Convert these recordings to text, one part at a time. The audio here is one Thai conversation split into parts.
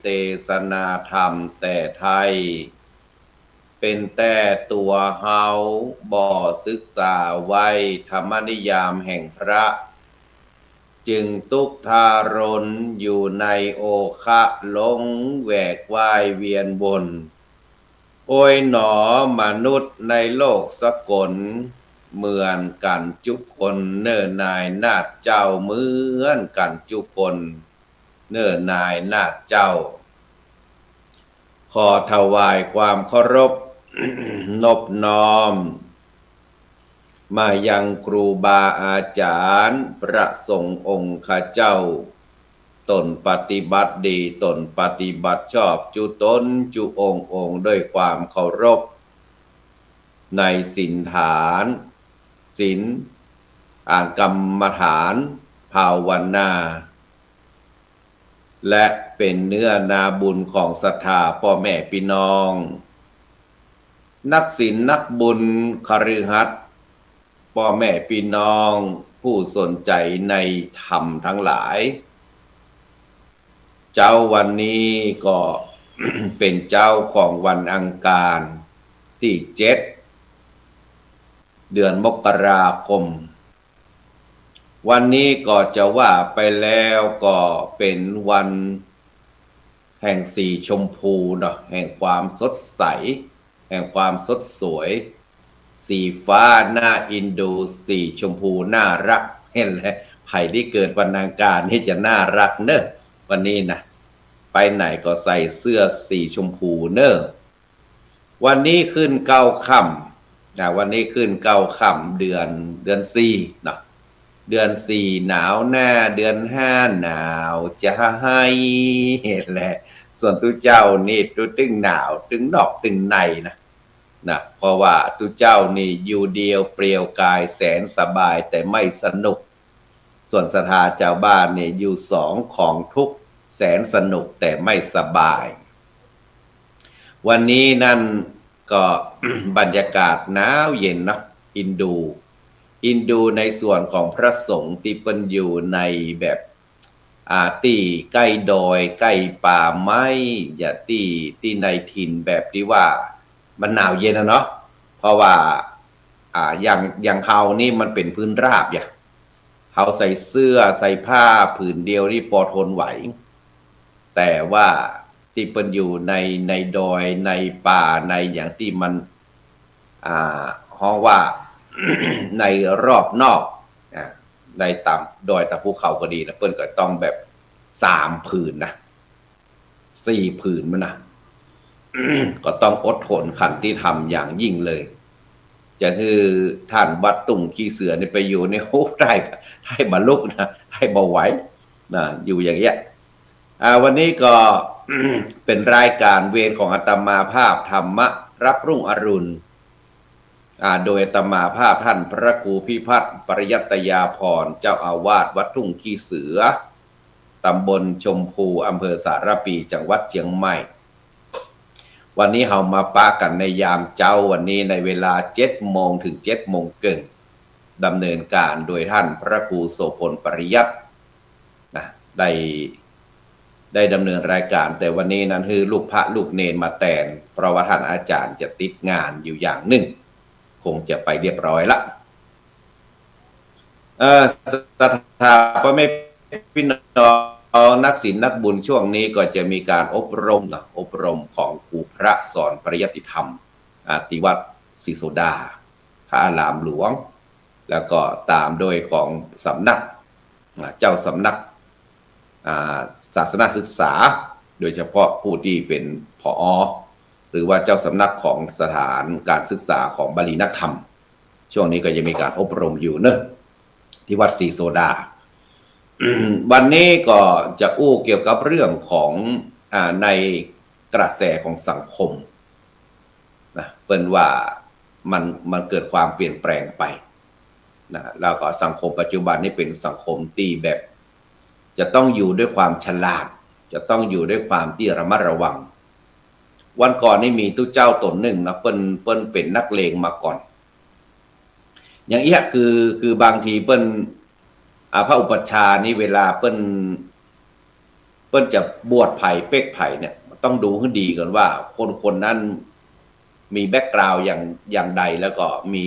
เทศนาธรรมแต่ไทยเป็นแต่ตัวเฮาบ่ศึกษาไว้ธรรมนิยามแห่งพระจึงทุกทารนอยู่ในโอคะหลงแหวกว่ายเวียนวนโอ้ยหนอมนุษย์ในโลกสกลเหมือนกันจุกคนเนิ่นนายนาฏเจ้าเหมือนกันจุกคนเนิ่นนายนาฏเจ้าขอถวายความเคารพ นอบน้อมมายังครูบาอาจารย์พระสงฆ์องค์ข้าเจ้าตนปฏิบัติดีตนปฏิบัติชอบจุตนจุองค์ด้วยความเคารพในศีลฐานศีลอ่านกรรมฐานภาวนาและเป็นเนื้อนาบุญของศรัทธาพ่อแม่พี่น้องนักศีลนักบุญคฤหัสถ์พ่อแม่พี่น้องผู้สนใจในธรรมทั้งหลายเจ้าวันนี้ก็ เป็นเจ้าของวันอังคารที่7 เดือนมกราคมวันนี้ก็จะว่าไปแล้วก็เป็นวันแห่งสีชมพูเนาะแห่งความสดใสแห่งความสดสวยสีฟ้าหน้าอินดูสีชมพูน่ารักเห็นแล้วไผ่ที่เกิดวันอังคารนี่จะน่ารักเนอะวันนี้นะไปไหนก็ใส่เสื้อสีชมพูเนอะวันนี้ขึ้น9 ค่ำวันนี้ขึ้น9 ค่ำเดือน4เนาะเดือน4หนาวหน้าเดือน5หนาวจะให้แหละส่วนตุเจ้านี่ตุตึงหนาวตึงนอกตึงในนะเพราะว่าตุเจ้านี่อยู่เดียวเปลี่ยวกายแสนสบายแต่ไม่สนุกส่วนศรัทธาเจ้าบ้านเนี่ยอยู่2ของทุกแสนสนุกแต่ไม่สบายวันนี้นั่นก็ บรรยากาศหนาวเย็นนะอินดูในส่วนของพระสงฆ์ที่เป็นอยู่ในแบบตีใกล้ดอยใกล้ป่าไม้อย่าที่ในถิ่นแบบที่ว่ามันหนาวเย็นนะเนาะเพราะว่าอย่างเฮานี่มันเป็นพื้นราบอย่าเฮาใส่เสื้อใส่ผ้าผืนเดียวนี่พอทนไหวแต่ว่าที่เป็นอยู่ในดอยในป่าในอย่างที่มันห้องว่า ในรอบนอกในต่ำดอยตะภูเขาก็ดีนะเปิ้นก็ต้องแบบ3 ผืนนะ4 ผืนมันนะ ก็ต้องอดทนขันที่ทำอย่างยิ่งเลยจะคือท่านวัดตุ่งขี้เสือนี่ไปอยู่ในโอ้ได้ให้บรรลุนะให้เบาไหวนะอยู่อย่างเงี้ยวันนี้ก็ เป็นรายการเวรของอาตมาภาพธรรมะรับรุ่งอรุณโดยอาตมาภาพท่านพระครูพิพัฒน์ปริยัตยาพรเจ้าอาวาสวัดทุ่งขี้เสือตำบลชมพูอำเภอสารปีจังหวัดเชียงใหม่วันนี้เรามาปะกันในยามเจ้าวันนี้ในเวลา7 โมงถึง7 โมงครึ่งดำเนินการโดยท่านพระครูโสพลปริยัตินะได้ดำเนินรายการแต่วันนี้นั้นคือลูกพระลูกเนรมาแทนเพราะว่าท่านอาจารย์จะติดงานอยู่อย่างหนึ่งคงจะไปเรียบร้อยละศรัทธาพ่อแม่พี่น้องนักศีลนักบุญช่วงนี้ก็จะมีการอบรมของครูพระสอนปริยัติธรรมที่วัดศรีโสดาพระอารามหลวงแล้วก็ตามโดยของสำนักเจ้าสำนักศาสนาศึกษาโดยเฉพาะผู้ที่เป็นผอ.หรือว่าเจ้าสำนักของสถานการศึกษาของบาลีนักธรรมช่วงนี้ก็จะมีการอบรมอยู่เนอะที่วัดศรีโสดา วันนี้ก็จะอู้เกี่ยวกับเรื่องของในกระแสของสังคมนะเป็นว่ามันเกิดความเปลี่ยนแปลงไปนะแล้วก็สังคมปัจจุบันนี้เป็นสังคมที่แบบจะต้องอยู่ด้วยความฉลาดจะต้องอยู่ด้วยความที่ระมัดระวังวันก่อนนี่มีตู้เจ้าตนหนึ่งนะเปิ้นเป็นนักเลงมาก่อนอย่างเอี้ยคือบางทีเปิ้นพระอุปัชฌาย์นี่เวลาเปิ้น เปิ้นจะบวชไผ่เป๊กไผ่เนี่ยต้องดูให้ดีก่อนว่าคนนั้นมีแบ็กกราวด์อย่างใดแล้วก็มี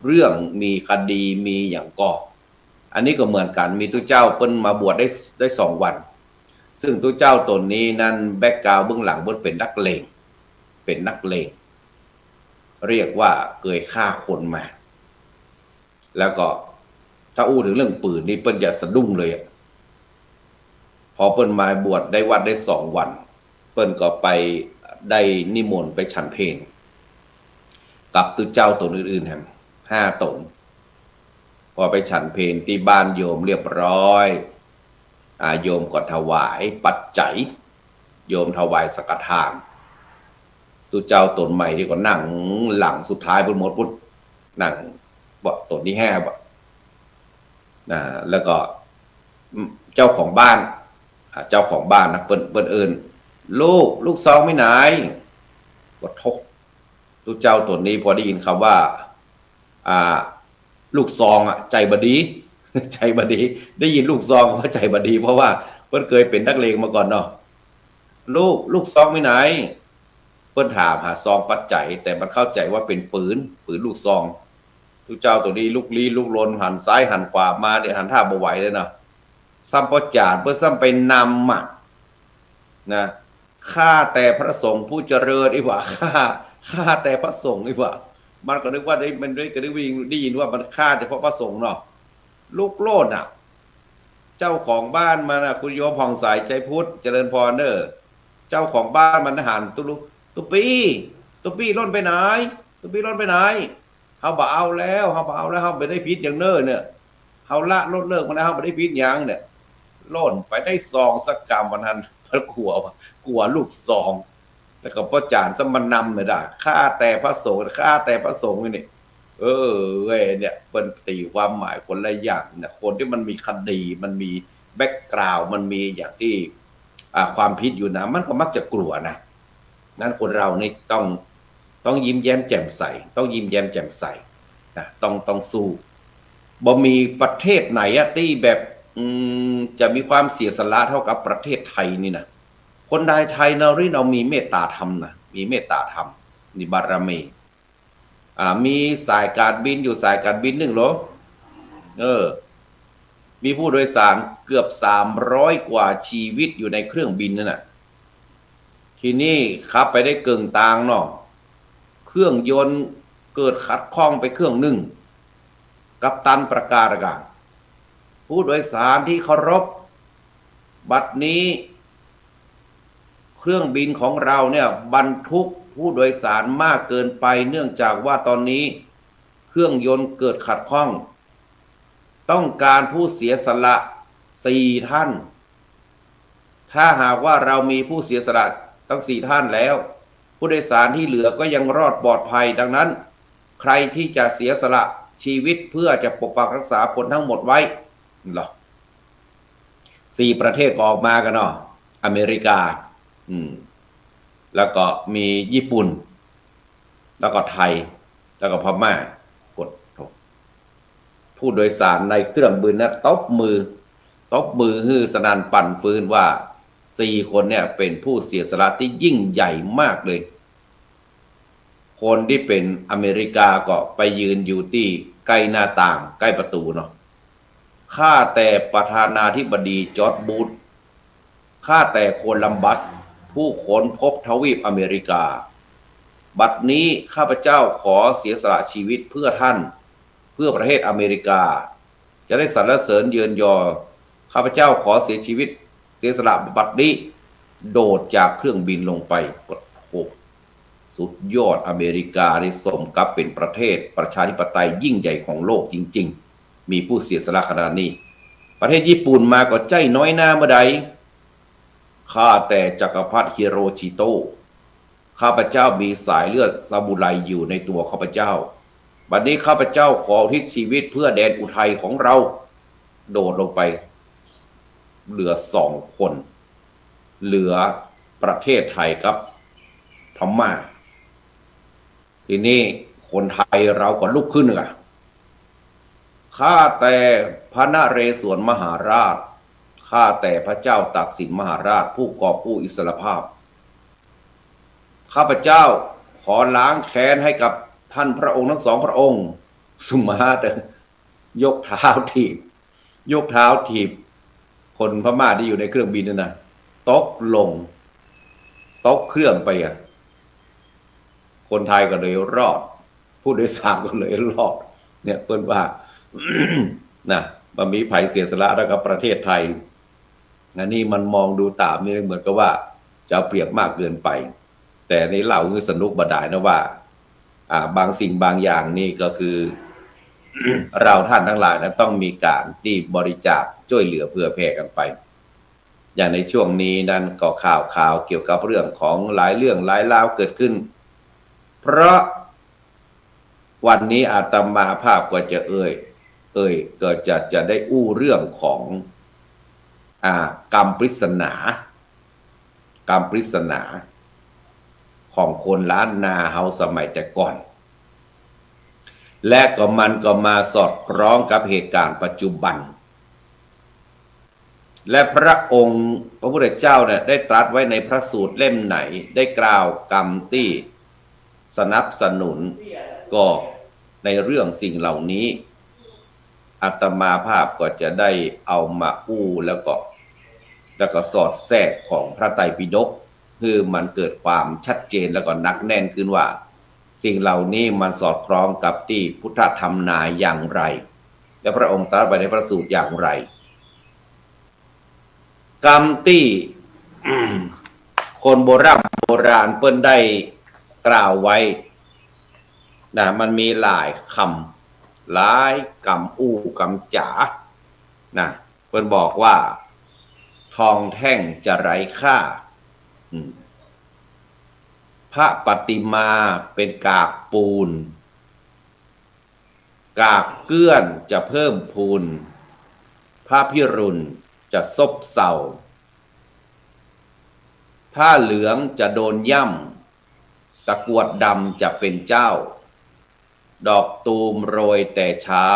เรื่องมีคดีมีอย่างก่ออันนี้ก็เหมือนกันมีตุเจ้าเปิ้นมาบวชได้2 วันซึ่งตุเจ้าตนนี้นั้นแบ็กกราวด์เบื้องหลังเปิ้นเป็นนักเลงเรียกว่าเคยฆ่าคนมาแล้วก็ถ้าอู้ถึงเรื่องปืนนี่เปิ้นจะสะดุ้งเลยพอเปิ้นมาบวชได้วัดได้2 วันเปิ้นก็ไปได้นิมนต์ไปฉันเพลกับตุเจ้าตนอื่นๆแฮม5 ตนพอไปฉันเพลที่บ้านโยมเรียบร้อยโยมก็ถวายปัจจัยโยมถวายสังฆทานตุเจ้าตนใหม่ที่ก็นั่งหลังสุดท้ายบนหมดปุ๊บนั่งบ่ตนที่5บ่แล้วก็เจ้าของบ้านนะเปิ้นเอิ้นลูกซองไม่ไหนก็ทกตุเจ้าตนนี้พอได้ยินคำว่าลูกซองใจบดีใจบดีได้ยินลูกซองว่าใจบดีเพราะว่าเพิ่นเคยเป็นนักเลงมาก่อนเนาะลูกซองไม่ไหนเพิ่นถามหาซองปัจจัยแต่มันเข้าใจว่าเป็นปืนลูกซองตุเจ้าตัวนี้ลุกลี้ลุกลนหันซ้ายหันขวามาเนี่ยหันท่าบ่ไหวเลยเนาะซ้ำประจาดเพื่อซ้ำไปนำนะฆ่าแต่พระสงฆ์ผู้เจริญอีกว่าฆ่าแต่พระสงฆ์อีกว่ามันก็นึกว่ามันได้ยินว่ามันฆ่าเฉพาะพระสงฆ์เนาะลูกโลดเจ้าของบ้านมันคุณโยมผ่องใสใจพุทธเจริญพรเด้อเจ้าของบ้านมันหันตุปี้ล่นไปไหนเฮาบ่เอาแล้วเฮาไปได้พิษอย่างเน้อเนี่ยเฮาละลดเลิกมันแล้วเฮาบ่ได้พิษหยังเนี่ยล่นไปได้ซองสักกรรมวันนั้นพระกลัวลูกซองแล้วก็พ่อจานสมนำเนี่ยได้ฆ่าแต่พระสงฆ์นี่เว้ยเนี่ยเป็นตีความหมายคนละอย่างเนี่ยคนที่มันมีคดีมันมีแบ็กกราวด์มันมีอย่างที่ความผิดอยู่นะมันก็มักจะกลัวนะนั้นคนเรานี่ต้องยิ้มแย้มแจ่มใสนะต้องสู้บ่มีประเทศไหนที่แบบจะมีความเสียสละเท่ากับประเทศไทยนี่นะคนไทยเรามีเมตตาธรรมนะมีเมตตาธรรมนี่บารมีมีสายการบินอยู่สายการบินหนึ่งเหรอมีผู้โดยสารเกือบ300 กว่าชีวิตอยู่ในเครื่องบินนั่นน่ะทีนี้ขับไปได้เกินตางเนาะเครื่องยนต์เกิดขัดข้องไปเครื่องหนึ่งกัปตันประกาศผู้โดยสารที่เคารพบัดนี้เครื่องบินของเราเนี่ยบรรทุกผู้โดยสารมากเกินไปเนื่องจากว่าตอนนี้เครื่องยนต์เกิดขัดข้องต้องการผู้เสียสละ4 ท่านถ้าหากว่าเรามีผู้เสียสละทั้ง4 ท่านแล้วผู้โดยสารที่เหลือก็ยังรอดปลอดภัยดังนั้นใครที่จะเสียสละชีวิตเพื่อจะปกปักรักษาคนทั้งหมดไว้หรอ4 ประเทศก็ออกมากันเนาะอเมริกาแล้วก็มีญี่ปุ่นแล้วก็ไทยแล้วก็พม่ากดผู้โดยสารในเครื่องบินนะตบมือฮือสนั่นปั่นฟืนว่า4 คนเนี่ยเป็นผู้เสียสละที่ยิ่งใหญ่มากเลยคนที่เป็นอเมริกาก็ไปยืนอยู่ที่ใกล้หน้าต่างใกล้ประตูเนาะข้าแต่ประธานาธิบดีจอร์จบูชข้าแต่โคลัมบัสผู้ค้นพบทวีปอเมริกาบัดนี้ข้าพเจ้าขอเสียสละชีวิตเพื่อท่านเพื่อประเทศอเมริกาจะได้สรรเสริญเยินยอข้าพเจ้าขอเสียชีวิตเสียสละบัดนี้โดดจากเครื่องบินลงไปโอ้สุดยอดอเมริกาได้สมกับเป็นประเทศประชาธิปไตยยิ่งใหญ่ของโลกจริงๆมีผู้เสียสละขนาดนี้ประเทศญี่ปุ่นมาก็ใจน้อยหน้าเมื่อใดข้าแต่จักรพรรดิฮิโรชิโตะข้าพเจ้ามีสายเลือดซามูไรอยู่ในตัวข้าพเจ้าบัดนี้ข้าพเจ้าขออุทิศชีวิตเพื่อแดนอุทัยของเราโดดลงไปเหลือ2 คนเหลือประเทศไทยกับพม่าทีนี้คนไทยเราก็ลุกขึ้นข้าแต่พระนเรศวรมหาราช ข้าแต่พระเจ้าตากสินมหาราชผู้กอบกู้อิสรภาพข้าพเจ้าขอล้างแค้นให้กับท่านพระองค์ทั้งสองพระองค์สุมาตรยกเท้าถีบคนพม่าที่อยู่ในเครื่องบินนั่นนะตกลงตกเครื่องไปคนไทยก็เลยรอดผู้โดยสารก็เลยรอดเนี่ยเปิ้นว่า นะมันมีภัยเสียสละแล้วกับประเทศไทยอันนี้มันมองดูตามนี่เหมือนกับว่าจะเปรียบมากเกินไปแต่ในเล่าคือสนุกบดายนะว่าบางสิ่งบางอย่างนี่ก็คือ เราท่านทั้งหลายนะต้องมีการที่บริจาคช่วยเหลือเพื่อแผ่กันไปอย่างในช่วงนี้นั้นก็ข่าวเกี่ยวกับเรื่องของหลายเรื่องหลายราวเกิดขึ้นเพราะวันนี้อาตมาภาพก็จะก็จะได้อู้เรื่องของกรรมปริศนาของคนล้านนาเฮาสมัยแต่ก่อนและก็มันก็มาสอดคล้องกับเหตุการณ์ปัจจุบันและพระองค์พระพุทธเจ้าเนี่ยได้ตรัสไว้ในพระสูตรเล่มไหนได้กล่าวกรรมที่สนับสนุนก็ในเรื่องสิ่งเหล่านี้อาตมาภาพก็จะได้เอามาอู้แล้วก็สอดแทรกของพระไตรปิฎกคือมันเกิดความชัดเจนแล้วก็หนักแน่นขึ้นว่าสิ่งเหล่านี้มันสอดคล้องกับที่พุทธธรรมนายอย่างไรและพระองค์ตรัสไว้ในพระสูตรอย่างไรกรรมที่ คนโบราณเปิ้นได้กล่าวไว้นะมันมีหลายคำหลายกำอู้กำจ๋านะเปิ้นบอกว่าทองแท่งจะไร้ค่าพระปฏิมาเป็นกากปูนกากเกื้อนจะเพิ่มพูนพระพิรุณจะซบเซาผ้าเหลืองจะโดนย่ำตะกรวดดำจะเป็นเจ้าดอกตูมโรยแต่เช้า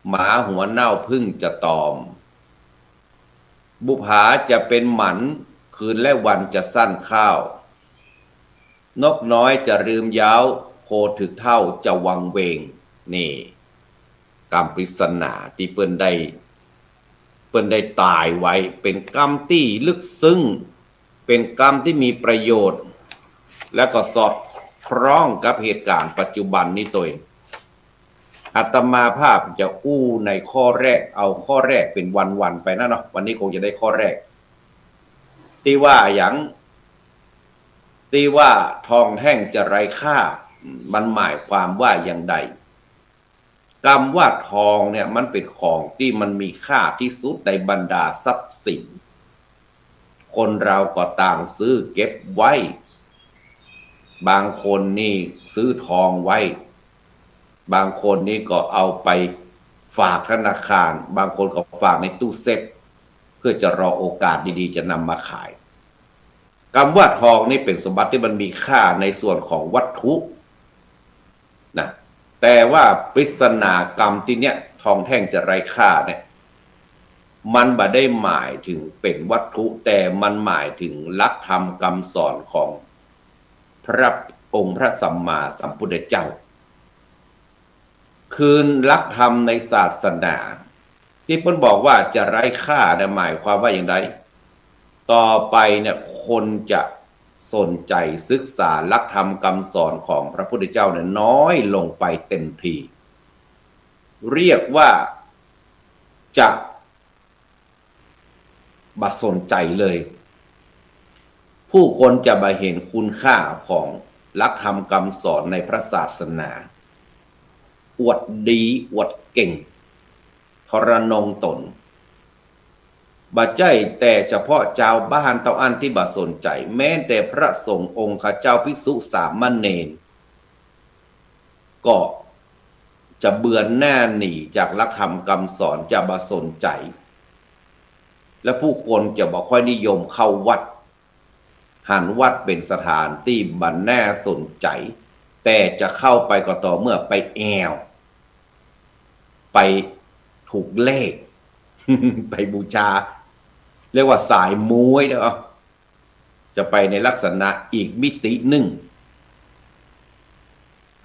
หมาหัวเน่าพึ่งจะตอมบุภาจะเป็นหมันคืนและวันจะสั้นข้าวนกน้อยจะลืมเย้าโคถึกเท่าจะวังเวงนี่กรรมปริศนาที่เปิ้นได้ตายไว้เป็นกรรมที่ลึกซึ้งเป็นกรรมที่มีประโยชน์และก็สอดคล้องกับเหตุการณ์ปัจจุบันนี้ตัวเองอาตมาภาพจะอู้ในข้อแรกเอาข้อแรกเป็นวันๆไปนะเนาะวันนี้คงจะได้ข้อแรกที่ว่าทองแท่งจะไร้ค่ามันหมายความว่าอย่างใดคำว่าทองเนี่ยมันเป็นของที่มันมีค่าที่สุดในบรรดาทรัพย์สินคนเราก็ต่างซื้อเก็บไว้บางคนนี่ซื้อทองไว้บางคนนี่ก็เอาไปฝากธนาคารบางคนก็ฝากในตู้เซฟเพื่อจะรอโอกาสดีๆจะนำมาขายคำว่าทองนี่เป็นสมบัติที่มันมีค่าในส่วนของวัตถุนะแต่ว่าปริศนากรรมที่เนี้ยทองแท่งจะไร้ค่าเนี่ยมันบ่ได้หมายถึงเป็นวัตถุแต่มันหมายถึงหลักธรรมคำสอนของพระองค์พระสัมมาสัมพุทธเจ้าคืนหลักธรรมในศาสนาที่เพิ่นบอกว่าจะไร้ค่าเนี่ยหมายความว่าอย่างไรต่อไปเนี่ยคนจะสนใจศึกษาหลักธรรมคำสอนของพระพุทธเจ้าเนี่ยน้อยลงไปเต็มทีเรียกว่าจะบ่สนใจเลยผู้คนจะบ่เห็นคุณค่าของหลักธรรมคำสอนในพระศาสนาอวดดีอวดเก่งทรนงตนบ่ใจแต่เฉพาะเจ้าบ้านเต้าอันที่บ่สนใจแม้แต่พระสงฆ์องค์ข้าเจ้าภิกษุสามเณรก็จะเบือนหน้าหนีจากหลักธรรมคำสอนจะบ่สนใจและผู้คนจะบ่ค่อยนิยมเข้าวัดหันวัดเป็นสถานที่บ่น่าสนใจแต่จะเข้าไปก็ต่อเมื่อไปแอวไปถูกเลข ไปบูชาเรียกว่าสายมวยเนาะจะไปในลักษณะอีกมิติหนึ่ง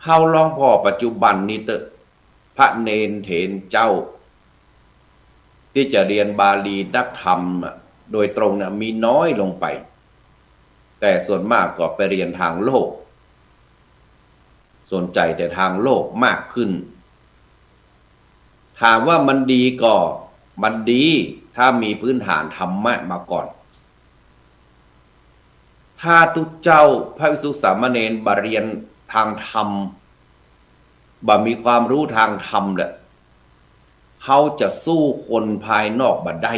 เฮาลองพอปัจจุบันนี้เตอะพระเนนเถรเจ้าที่จะเรียนบาลีนักธรรมโดยตรงเนี่ยมีน้อยลงไปแต่ส่วนมากก็ไปเรียนทางโลกสนใจแต่ทางโลกมากขึ้นถามว่ามันดีก็มันดีถ้ามีพื้นฐานธรรมะมาก่อนถ้าทุกเจ้าพระภิกษุสามเณรบาเรียนทางธรรมบ่มีความรู้ทางธรรมแหละเขาจะสู้คนภายนอกบ่ได้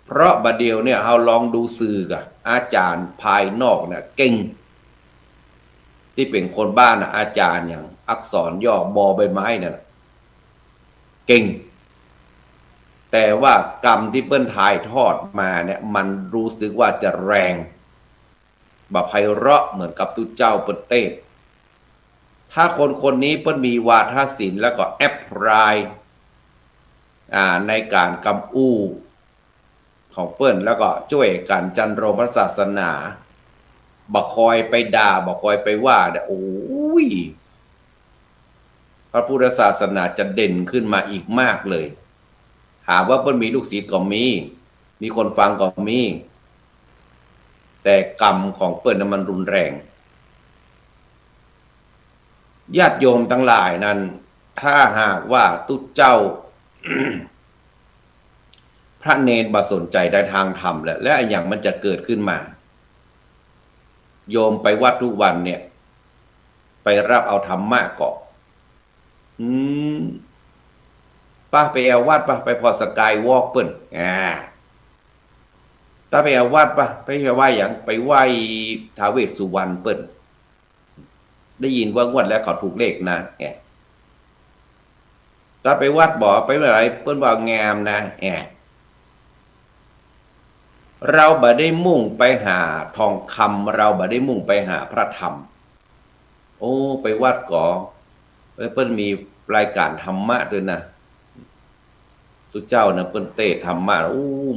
เพราะบัดเดียวเนี่ยเราลองดูสื่อกับอาจารย์ภายนอกเนี่ยเก่งที่เป็นคนบ้านนะอาจารย์อย่างอักษรย่อบอใบไม้เนี่ยเก่งแต่ว่ากรรมที่เปิ้นถ่ายทอดมาเนี่ยมันรู้สึกว่าจะแรงบ่ไพเราะเหมือนกับตุเจ้าเปิ้นเต้ถ้าคนนี้เปิ้นมีวาทศิลป์แล้วก็แอปพลายในการกำอู้ของเปิ้นแล้วก็ช่วยกันจันโรพระศาสนาบ่คอยไปด่าบ่คอยไปว่าเนี่ยโอ้ยพระพุทธศาสนาจะเด่นขึ้นมาอีกมากเลยถามว่าเปิ้นมีลูกศิษย์ก็มีคนฟังก็มีแต่กรรมของเปิ้นมันรุนแรงญาติโยมทั้งหลายนั้นถ้าหากว่าตุเจ้า พระเนรบ่สนใจในทางธรรมและอย่างมันจะเกิดขึ้นมาโยมไปวัดทุกวันเนี่ยไปรับเอาธรรมะก่อนป้าไปเอาวัดป้าไปพอสกายวอล์กเปิ้นถ้าไปเอาวัดป้าไปไหว้อย่างไปไหว้ท้าวเวสสุวรรณเปิ้นได้ยินว่างวดแล้วเขาถูกเลขนะถ้าไปวัดบ่ไปเมื่อไหร่เปิ้นว่างามนะเราบ่ได้มุ่งไปหาทองคำเราบ่ได้มุ่งไปหาพระธรรมโอ้ไปวัดก่อเปิ้นมีรายการธรรมะด้วยนะทุกเจ้านะเปิ้นเทศธรรมะ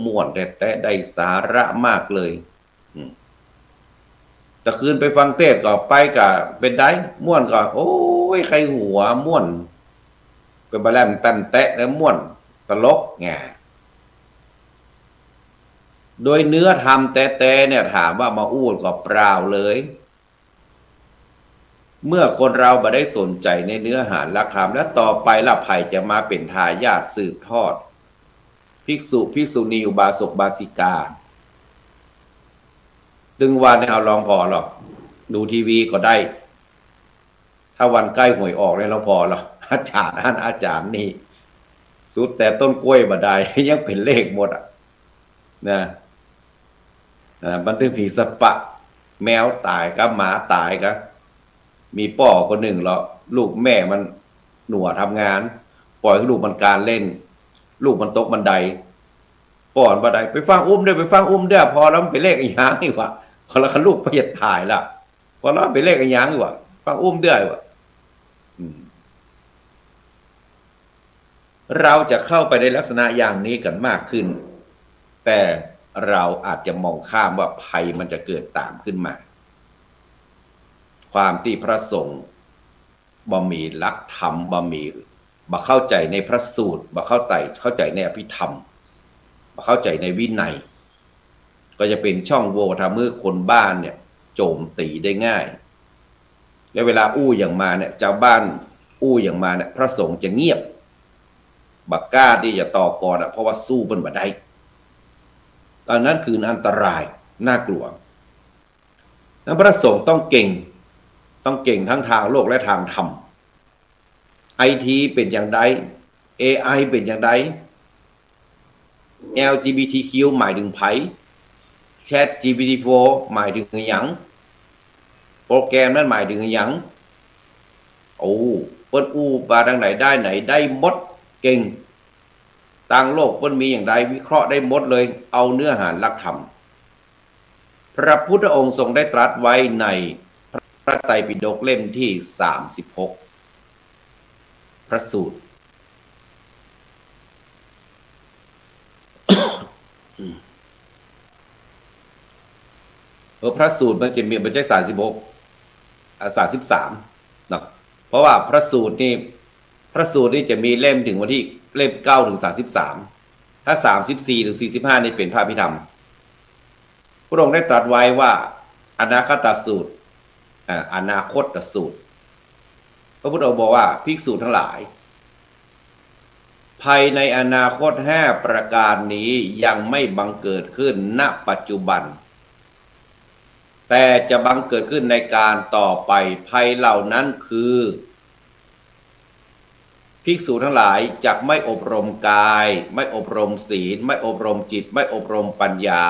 ม่วนแต่ได้สาระมากเลยแต่คืนไปฟังเทศก็ไปก็เป็นได้ม่วนก็โอ้ยใครหัวม่วนไปบะแลมตันแตะแล้วม่วนตลกไงโดยเนื้อธรรมแต่เนี่ยถามว่ามาอู้ก็เปล่าเลยเมื่อคนเราบ่ได้สนใจในเนื้อหาหลักธรรมแล้วต่อไปละไผจะมาเป็นทายาทสืบทอดภิกษุภิกษุณีอุบาสกบาสิกาตึงวันเนี่ยเอาลองพอหรอกดูทีวีก็ได้ถ้าวันใกล้หวยออกเนี่ยเราพอหรอกอาจารย์นี่สุดแต่ต้นกล้วยบ่ได้ยังเป็นเลขหมดนะบันทึกผีสปะแมวตายกับหมาตายกับมีป่อคนหนึ่งแล้วลูกแม่มันหนัวทำงานปล่อยให้ลูกมันการเล่นลูกมันตกบันไดป่อนบันไดไปฟังอุ้มด้วยพอแล้วมันไปเลขอีหยังอีกว่ะพอแล้วลูกไปเหยียดถ่ายละพอแล้วไปเลขอีหยังอีกว่ะฟังอุ้มด้วยว่ะเราจะเข้าไปในลักษณะอย่างนี้กันมากขึ้นแต่เราอาจจะมองข้ามว่าภัยมันจะเกิดตามขึ้นมาความที่พระสงฆ์บ่มีหลักธรรมบ่เข้าใจในพระสูตรบ่เข้าใจในอภิธรรมบ่เข้าใจในวินัยก็จะเป็นช่องโหว่ทำให้คนบ้านเนี่ยโจมตีได้ง่ายและเวลาอู้อย่างมาเนี่ยชาวบ้านอู้อย่างมาเนี่ยพระสงฆ์จะเงียบบักกล้าที่จะต่อกรเพราะว่าสู้บนบันไดตอนนั้นคืออันตรายน่ากลัวนั้นพระสงฆ์ต้องเก่งทั้งทางโลกและทางธรรมไอทีเป็นอย่างไร AI เป็นอย่างไร LGBTQ หมายถึงไผ Chat GPT-4 หมายถึงหยังโปรแกรมนั้นหมายถึงหยังโอ้เปิ้นอู้บาทางไหนได้หมดเก่งต่างโลกเปิ้นมีอย่างไรวิเคราะห์ได้หมดเลยเอาเนื้อหาหลักธรรมพระพุทธองค์ทรงได้ตรัสไว้ในพระไตรปิฎกเล่มที่36พระสูตร พระสูตรมันจะมีมันใช่36 33เนาะเพราะว่าพระสูตรนี่จะมีเล่มถึงวันที่เล่ม9ถึง33ถ้า34ถึง45นี่เป็นพระพิธรรมพระองค์ได้ตรัสไว้ว่าอนาคตสูตรอนาคตสูตรพระพุทธองค์บอกว่าภิกษุทั้งหลายภัยในอนาคต5ประการนี้ยังไม่บังเกิดขึ้นณปัจจุบันแต่จะบังเกิดขึ้นในการต่อไปภัยเหล่านั้นคือภิกษุทั้งหลายจักไม่อบรมกายไม่อบรมศีลไม่อบรมจิตไม่อบรมปัญญา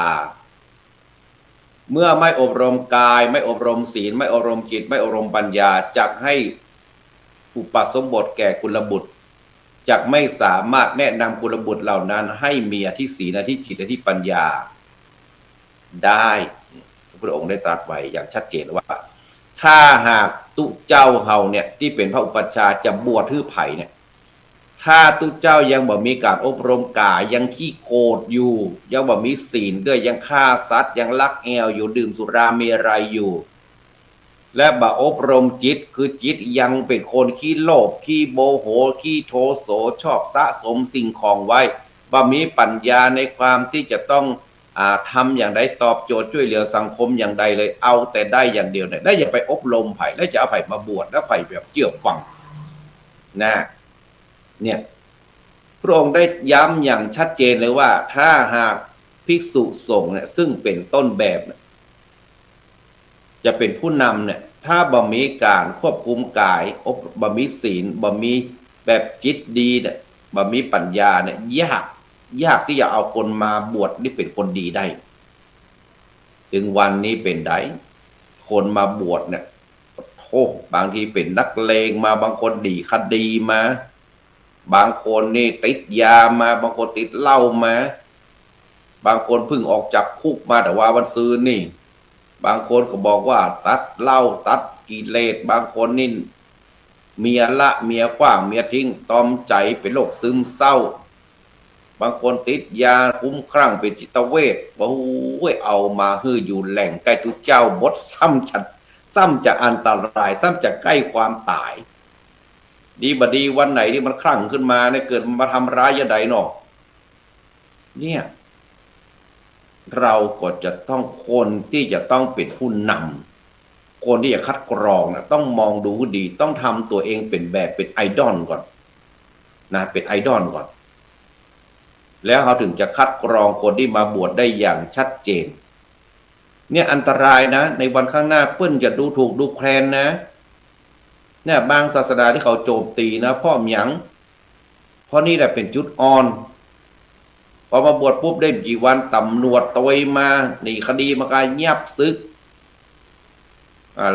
เมื่อไม่อบรมกายไม่อบรมศีลไม่อบรมจิตไม่อบรมปัญญาจักให้อุปสมบทแก่กุลบุตรจักไม่สามารถแนะนำกุลบุตรเหล่านั้นให้มีอธิศีลอธิจิตอธิปัญญาได้พระองค์ได้ตรัสไว้อย่างชัดเจนว่าถ้าหากตุเจ้าเฮาเนี่ยที่เป็นพระอุปัชฌาย์จะบวชทื่อไผ่เนี่ยถ้าตุเจ้ายังบ่มีการอบรมกายยังขี้โกรธอยู่ยังบ่มีศีลด้วยยังฆ่าสัตว์ยังลักแอวอยู่ดื่มสุราเมรัยอยู่และบ่อบรมจิตคือจิตยังเป็นคนขี้โลภขี้โมโหขี้โทโสชอบสะสมสิ่งของไว้บ่มีปัญญาในความที่จะต้องทำอย่างใดตอบโจทย์ช่วยเหลือสังคมอย่างใดเลยเอาแต่ได้อย่างเดียวเนี่ยได้อย่าไปอบรมไผ่แล้วจะเอาไผ่มาบวชแล้วไผ่แบบเชื่อฟังนะเนี่ยพระองค์ได้ย้ำอย่างชัดเจนเลยว่าถ้าหากภิกษุสงฆ์เนี่ยซึ่งเป็นต้นแบบจะเป็นผู้นำเนี่ยถ้าบ่มีการควบคุมกายบ่มีศีลบ่มีแบบจิตดีเนี่ยบ่มีปัญญาเนี่ยยากที่จะเอาคนมาบวชนี่เป็นคนดีได้ถึงวันนี้เป็นได้คนมาบวชเนี่ยโอ้บางทีเป็นนักเลงมาบางคนดีคดีมาบางคนนี่ติดยามาบางคนติดเหล้ามาบางคนเพิ่งออกจากคุกมาแต่ว่าวันซื้อนี่บางคนก็บอกว่าตัดเหล้าตัดกิเลสบางคนนี่เมียละเมียกว้างเมียทิ้งตอมใจเป็นโรคซึมเศร้าบางคนติดยาคุ้มคลั่งเป็นจิตเวชว่าโอ้ยเอามาฮื้ออยู่แหล่งใกล้ทุกเจ้าบดซ้ำจะอันตรายซ้ำจะใกล้ความตายดีบดีวันไหนที่มันคลั่งขึ้นมาเนี่ยเกิดมาทำร้ายยะใดเนาะเนี่ยเราก็จะต้องคนที่จะต้องเป็นผู้นำคนที่จะคัดกรองนะต้องมองดูดีต้องทำตัวเองเป็นแบบเป็นไอดอลก่อนนะเป็นไอดอลก่อนแล้วเขาถึงจะคัดกรองคนที่มาบวชได้อย่างชัดเจนเนี่ยอันตรายนะในวันข้างหน้าเปิ้นจะดูถูกดูแคลนนะเนี่ยบางศาสนาที่เขาโจมตีนะพ่อหยังเพราะนี่แหละเป็นจุดอ่อนพอมาบวชปุ๊บได้กี่วันตำรวจตวยมาหนีคดีมาการเงียบซึก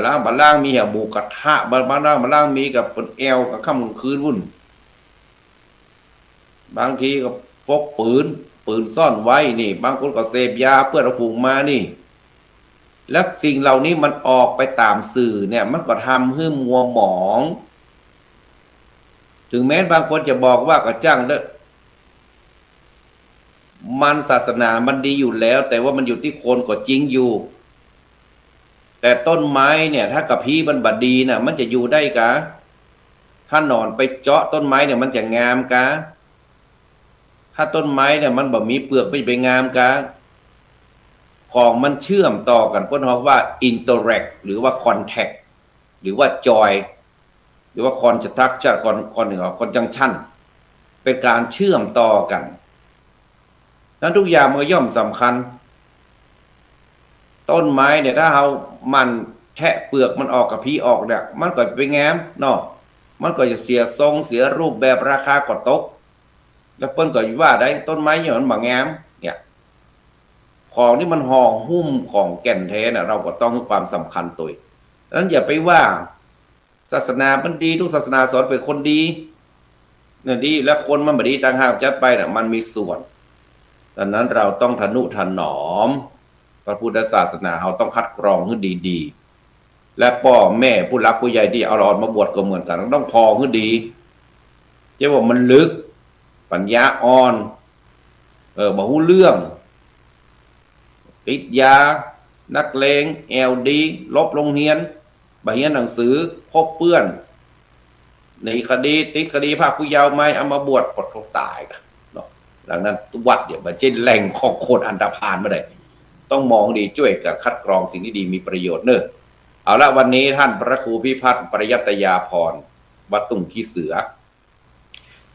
ล่างมีหมูกระทะบางล่างมีกับเป็นแอลกับค่ำคืนวุ่นบางทีก็พกปืนซ่อนไว้นี่บางคนก็เสพยาเพื่อเอาฝูงมานี่แล้วสิ่งเหล่านี้มันออกไปตามสื่อเนี่ยมันก็ทำให้มัวหมองถึงแม้บางคนจะบอกว่าก็จ้างเด้อมันศาสนามันดีอยู่แล้วแต่ว่ามันอยู่ที่คนก็จริงอยู่แต่ต้นไม้เนี่ยถ้ากับพี่มันบดีน่ะมันจะอยู่ได้กะถ้าหนอนไปเจาะต้นไม้เนี่ยมันจะงามกะถ้าต้นไม้เนี่ยมันบ่มีเปลือกไม่ไปงามกะของมันเชื่อมต่อกันเพิ่นเรียกว่า interact หรือว่า contact หรือว่า joy หรือว่า construction conjunction เป็นการเชื่อมต่อกันนั้นทุกอย่างมันย่อมสำคัญต้นไม้เนี่ยถ้าเรามันแทะเปลือกมันออกกับพี่ออกเนี่ยมันก็ไปแง้มเนาะมันก็จะเสียทรงเสียรูปแบบราคาก็ตกแล้วเปิ้นก็ว่าได้ต้นไม้เนี่ยมันบ่แง้มเนี่ยของที่มันห่อหุ้มของแก่นแท้น่ะเราก็ต้องให้ความสำคัญตัวนั้นอย่าไปว่าศาสนามันดีทุกศาสนาสอนเป็นคนดีเนี่ยดีแล้วคนมันบ่ดีต่างหากจัดไปน่ะมันมีส่วนดังนั้นเราต้องทนุถนอมพระพุทธศาสนาเราต้องคัดกรองให้ดีๆและพ่อแม่ผู้รักผู้ใหญ่ที่เอาเรามาบวชก็เหมือนกันต้องพอให้ดีเจ้าว่ามันลึกปัญญาอ่อนบ่รู้เรื่องติดยา นักเลงแอลดีลบโรงเรียนบเรียนหนังสือพบเปื้อนในคดีติดคดีภาคผู้เยาว์ไม่เอามาบวชปลดเขาตายกันเนาะดังนั้นวัดเดี๋ยวมันจะแหล่งของคนอันธพาลมาได้ต้องมองดีช่วยกับคัดกรองสิ่งที่ดีมีประโยชน์เนอะเอาละวันนี้ท่านพระครูพิพัฒน์ปริยัตยาพรวัดตุ่งขี้เสือ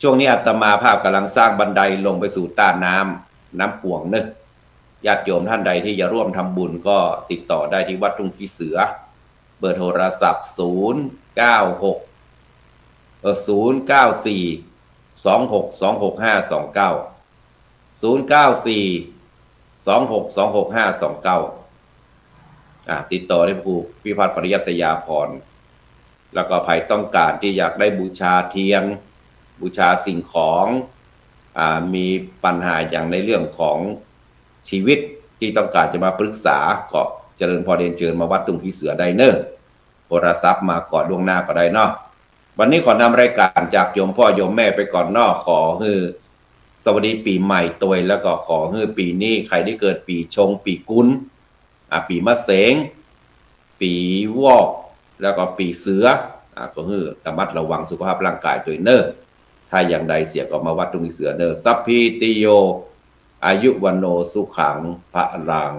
ช่วงนี้อาตมาภาพกำลังสร้างบันไดลงไปสู่ต้าน้ำป่วงเนอะญาติโยมท่านใดที่จะร่วมทำบุญก็ติดต่อได้ที่วัดตุ่งขี้เสือเบอร์โทรศัพท์ติดต่อได้ครูพิพัฒน์ปริยัตยาพรแล้วก็ใครต้องการที่อยากได้บูชาเทียนบูชาสิ่งของมีปัญหาอย่างในเรื่องของชีวิตที่ต้องการจะมาปรึกษาก็เจริญพรเรียนเชิญมาวัดตุ่งขี้เสือได้เนอะโทรศัพท์มาก่อนล่วงหน้าก็ได้เนาะวันนี้ขอนำรายการจากโยมพ่อโยมแม่ไปก่อนเนาะขอให้สวัสดีปีใหม่ตัวแล้วก็ขอให้ปีนี้ใครที่เกิดปีชงปีกุลปีมะเสงปีวอกแล้วก็ปีเสือก็ให้ระมัดระวังสุขภาพร่างกายตัวเนอะถ้าอย่างใดเสียก็มาวัดตุ่งขี้เสือเนอะสัพพิติโยอายุวันโนสุขังพระรัง